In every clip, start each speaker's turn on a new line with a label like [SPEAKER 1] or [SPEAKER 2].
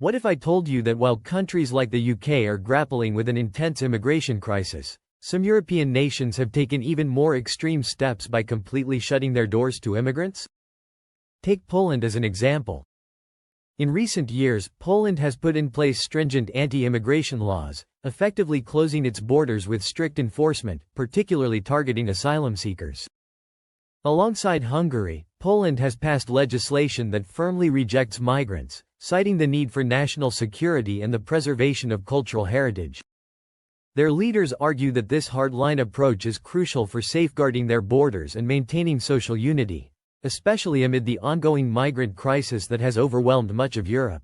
[SPEAKER 1] What if I told you that while countries like the UK are grappling with an intense immigration crisis, some European nations have taken even more extreme steps by completely shutting their doors to immigrants? Take Poland as an example. In recent years, Poland has put in place stringent anti-immigration laws, effectively closing its borders with strict enforcement, particularly targeting asylum seekers. Alongside Hungary, Poland has passed legislation that firmly rejects migrants, citing the need for national security and the preservation of cultural heritage. Their leaders argue that this hardline approach is crucial for safeguarding their borders and maintaining social unity, especially amid the ongoing migrant crisis that has overwhelmed much of Europe.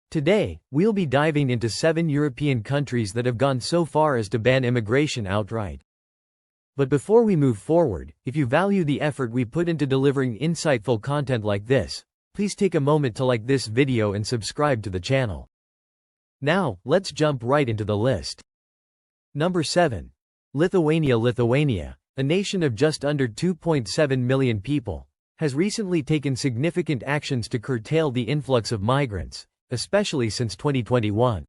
[SPEAKER 1] Today, we'll be diving into 7 European countries that have gone so far as to ban immigration outright. But before we move forward, if you value the effort we put into delivering insightful content like this, please take a moment to like this video and subscribe to the channel. Now, let's jump right into the list. Number 7. Lithuania. Lithuania, a nation of just under 2.7 million people, has recently taken significant actions to curtail the influx of migrants, especially since 2021.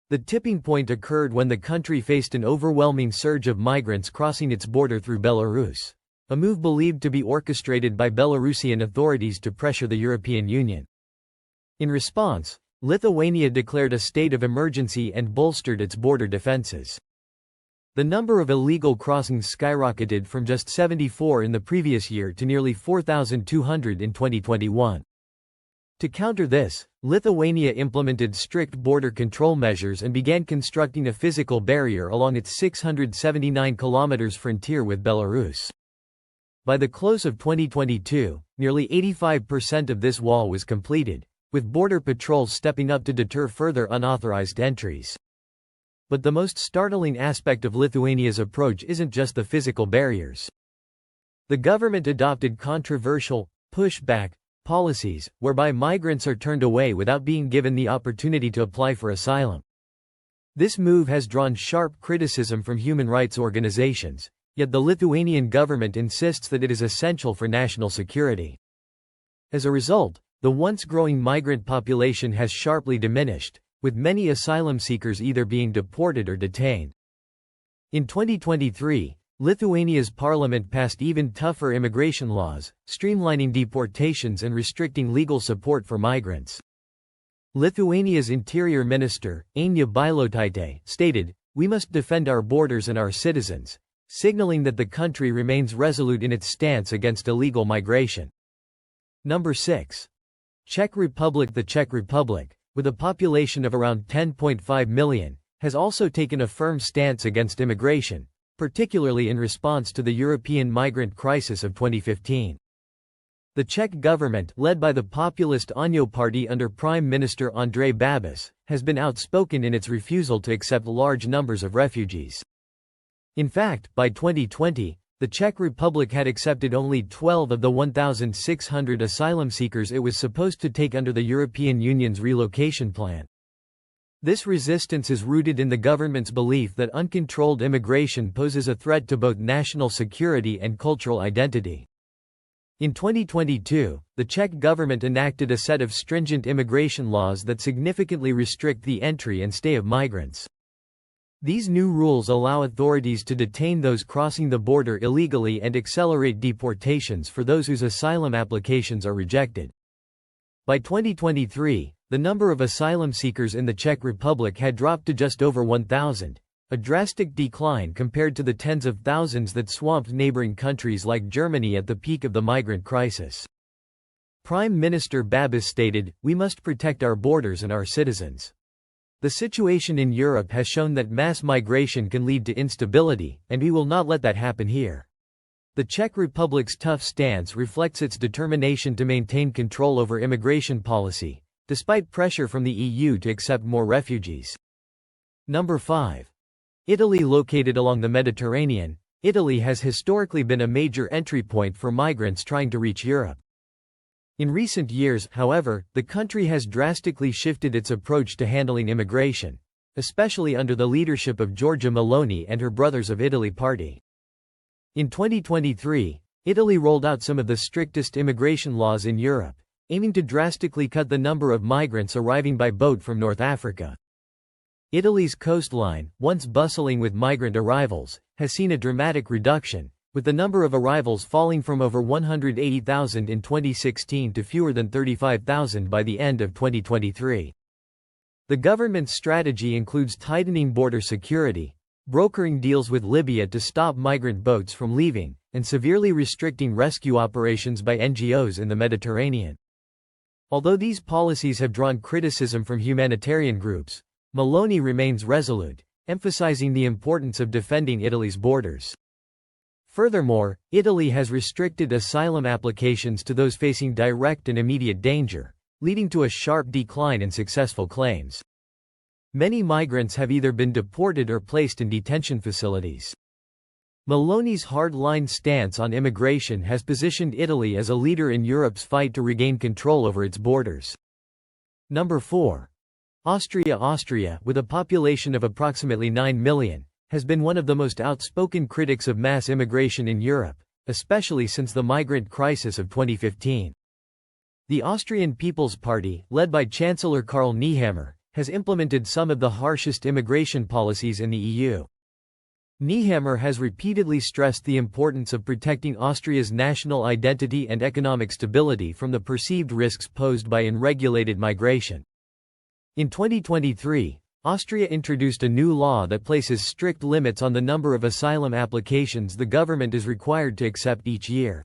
[SPEAKER 1] The tipping point occurred when the country faced an overwhelming surge of migrants crossing its border through Belarus, a move believed to be orchestrated by Belarusian authorities to pressure the European Union. In response, Lithuania declared a state of emergency and bolstered its border defenses. The number of illegal crossings skyrocketed from just 74 in the previous year to nearly 4,200 in 2021. To counter this, Lithuania implemented strict border control measures and began constructing a physical barrier along its 679 km frontier with Belarus. By the close of 2022, nearly 85% of this wall was completed, with border patrols stepping up to deter further unauthorized entries. But the most startling aspect of Lithuania's approach isn't just the physical barriers. The government adopted controversial pushback policies, whereby migrants are turned away without being given the opportunity to apply for asylum. This move has drawn sharp criticism from human rights organizations, yet the Lithuanian government insists that it is essential for national security. As a result, the once growing migrant population has sharply diminished, with many asylum seekers either being deported or detained. In 2023, Lithuania's parliament passed even tougher immigration laws, streamlining deportations and restricting legal support for migrants. Lithuania's Interior Minister, Aine Bilotaitė, stated, "We must defend our borders and our citizens," signaling that the country remains resolute in its stance against illegal migration. Number 6. Czech Republic. The Czech Republic, with a population of around 10.5 million, has also taken a firm stance against immigration, particularly in response to the European migrant crisis of 2015. The Czech government, led by the populist ANO party under Prime Minister Andrej Babiš, has been outspoken in its refusal to accept large numbers of refugees. In fact, by 2020, the Czech Republic had accepted only 12 of the 1,600 asylum seekers it was supposed to take under the European Union's relocation plan. This resistance is rooted in the government's belief that uncontrolled immigration poses a threat to both national security and cultural identity. In 2022, the Czech government enacted a set of stringent immigration laws that significantly restrict the entry and stay of migrants. These new rules allow authorities to detain those crossing the border illegally and accelerate deportations for those whose asylum applications are rejected. By 2023, the number of asylum seekers in the Czech Republic had dropped to just over 1,000, a drastic decline compared to the tens of thousands that swamped neighboring countries like Germany at the peak of the migrant crisis. Prime Minister Babiš stated, "We must protect our borders and our citizens." The situation in Europe has shown that mass migration can lead to instability, and we will not let that happen here. The Czech Republic's tough stance reflects its determination to maintain control over immigration policy, despite pressure from the EU to accept more refugees. Number 5. Italy. Located along the Mediterranean, Italy has historically been a major entry point for migrants trying to reach Europe. In recent years, however, the country has drastically shifted its approach to handling immigration, especially under the leadership of Giorgia Meloni and her Brothers of Italy party. In 2023, Italy rolled out some of the strictest immigration laws in Europe, aiming to drastically cut the number of migrants arriving by boat from North Africa. Italy's coastline, once bustling with migrant arrivals, has seen a dramatic reduction, with the number of arrivals falling from over 180,000 in 2016 to fewer than 35,000 by the end of 2023. The government's strategy includes tightening border security, brokering deals with Libya to stop migrant boats from leaving, and severely restricting rescue operations by NGOs in the Mediterranean. Although these policies have drawn criticism from humanitarian groups, Meloni remains resolute, emphasizing the importance of defending Italy's borders. Furthermore, Italy has restricted asylum applications to those facing direct and immediate danger, leading to a sharp decline in successful claims. Many migrants have either been deported or placed in detention facilities. Meloni's hardline stance on immigration has positioned Italy as a leader in Europe's fight to regain control over its borders. Number 4. Austria, with a population of approximately 9 million, has been one of the most outspoken critics of mass immigration in Europe, especially since the migrant crisis of 2015. The Austrian People's Party, led by Chancellor Karl Nehammer, has implemented some of the harshest immigration policies in the EU. Nehammer has repeatedly stressed the importance of protecting Austria's national identity and economic stability from the perceived risks posed by unregulated migration. In 2023, Austria introduced a new law that places strict limits on the number of asylum applications the government is required to accept each year.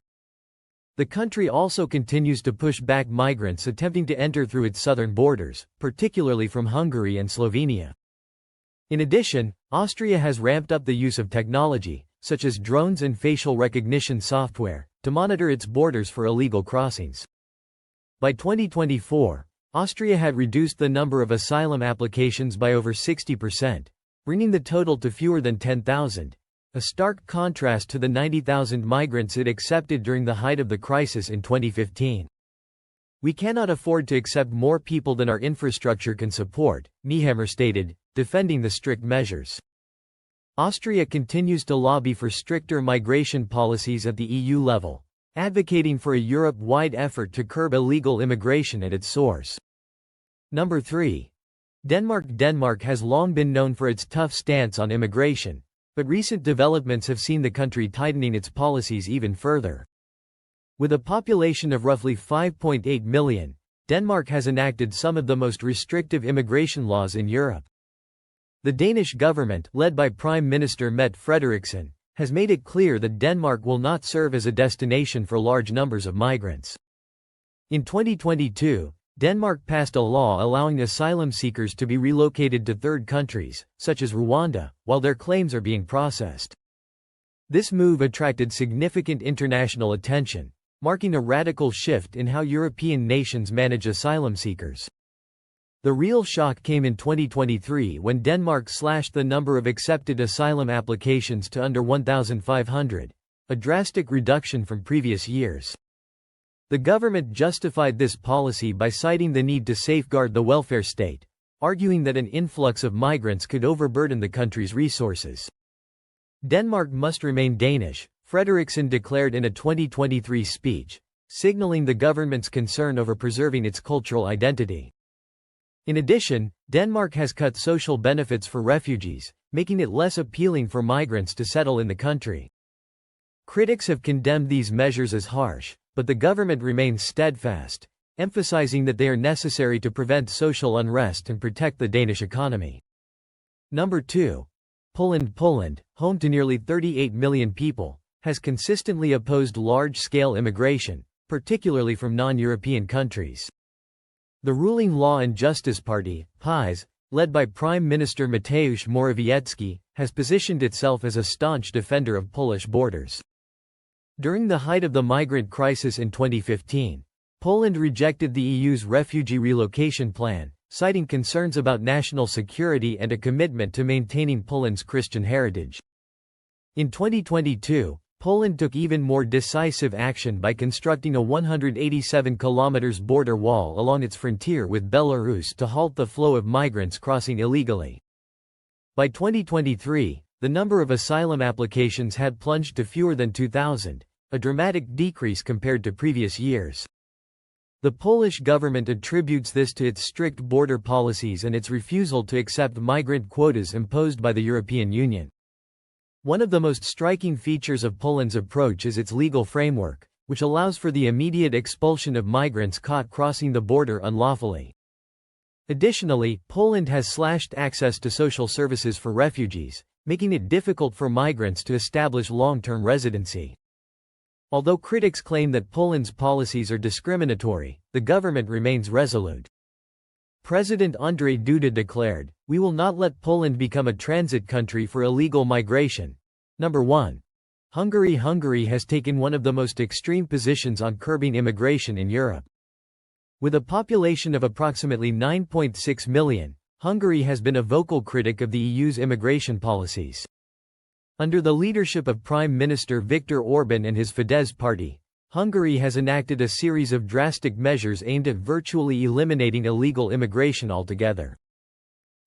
[SPEAKER 1] The country also continues to push back migrants attempting to enter through its southern borders, particularly from Hungary and Slovenia. In addition, Austria has ramped up the use of technology, such as drones and facial recognition software, to monitor its borders for illegal crossings. By 2024, Austria had reduced the number of asylum applications by over 60%, bringing the total to fewer than 10,000, a stark contrast to the 90,000 migrants it accepted during the height of the crisis in 2015. "We cannot afford to accept more people than our infrastructure can support," Nehammer stated, defending the strict measures. Austria continues to lobby for stricter migration policies at the EU level, advocating for a Europe-wide effort to curb illegal immigration at its source. Number 3. Denmark has long been known for its tough stance on immigration, but recent developments have seen the country tightening its policies even further. With a population of roughly 5.8 million, Denmark has enacted some of the most restrictive immigration laws in Europe. The Danish government, led by Prime Minister Mette Frederiksen, has made it clear that Denmark will not serve as a destination for large numbers of migrants. In 2022, Denmark passed a law allowing asylum seekers to be relocated to third countries, such as Rwanda, while their claims are being processed. This move attracted significant international attention, marking a radical shift in how European nations manage asylum seekers. The real shock came in 2023 when Denmark slashed the number of accepted asylum applications to under 1,500, a drastic reduction from previous years. The government justified this policy by citing the need to safeguard the welfare state, arguing that an influx of migrants could overburden the country's resources. "Denmark must remain Danish," Frederiksen declared in a 2023 speech, signaling the government's concern over preserving its cultural identity. In addition, Denmark has cut social benefits for refugees, making it less appealing for migrants to settle in the country. Critics have condemned these measures as harsh, but the government remains steadfast, emphasizing that they are necessary to prevent social unrest and protect the Danish economy. Number 2. Poland, home to nearly 38 million people, has consistently opposed large-scale immigration, particularly from non-European countries. The ruling Law and Justice Party, PiS, led by Prime Minister Mateusz Morawiecki, has positioned itself as a staunch defender of Polish borders. During the height of the migrant crisis in 2015, Poland rejected the EU's refugee relocation plan, citing concerns about national security and a commitment to maintaining Poland's Christian heritage. In 2022, Poland took even more decisive action by constructing a 187 km border wall along its frontier with Belarus to halt the flow of migrants crossing illegally. By 2023, the number of asylum applications had plunged to fewer than 2,000, a dramatic decrease compared to previous years. The Polish government attributes this to its strict border policies and its refusal to accept migrant quotas imposed by the European Union. One of the most striking features of Poland's approach is its legal framework, which allows for the immediate expulsion of migrants caught crossing the border unlawfully. Additionally, Poland has slashed access to social services for refugees, making it difficult for migrants to establish long-term residency. Although critics claim that Poland's policies are discriminatory, the government remains resolute. President Andrzej Duda declared, "We will not let Poland become a transit country for illegal migration." Number 1. Hungary has taken one of the most extreme positions on curbing immigration in Europe. With a population of approximately 9.6 million, Hungary has been a vocal critic of the EU's immigration policies. Under the leadership of Prime Minister Viktor Orbán and his Fidesz party, Hungary has enacted a series of drastic measures aimed at virtually eliminating illegal immigration altogether.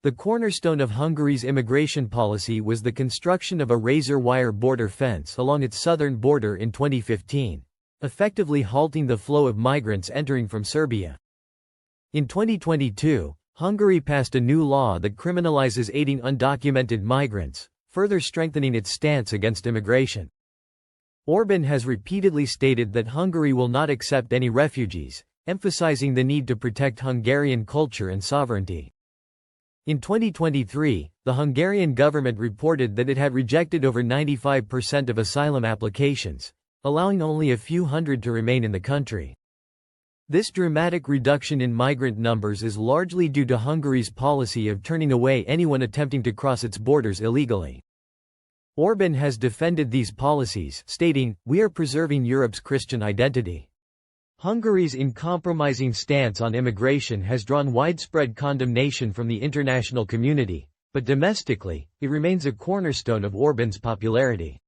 [SPEAKER 1] The cornerstone of Hungary's immigration policy was the construction of a razor-wire border fence along its southern border in 2015, effectively halting the flow of migrants entering from Serbia. In 2022, Hungary passed a new law that criminalizes aiding undocumented migrants, further strengthening its stance against immigration. Orbán has repeatedly stated that Hungary will not accept any refugees, emphasizing the need to protect Hungarian culture and sovereignty. In 2023, the Hungarian government reported that it had rejected over 95% of asylum applications, allowing only a few hundred to remain in the country. This dramatic reduction in migrant numbers is largely due to Hungary's policy of turning away anyone attempting to cross its borders illegally. Orbán has defended these policies, stating, "We are preserving Europe's Christian identity." Hungary's uncompromising stance on immigration has drawn widespread condemnation from the international community, but domestically, it remains a cornerstone of Orbán's popularity.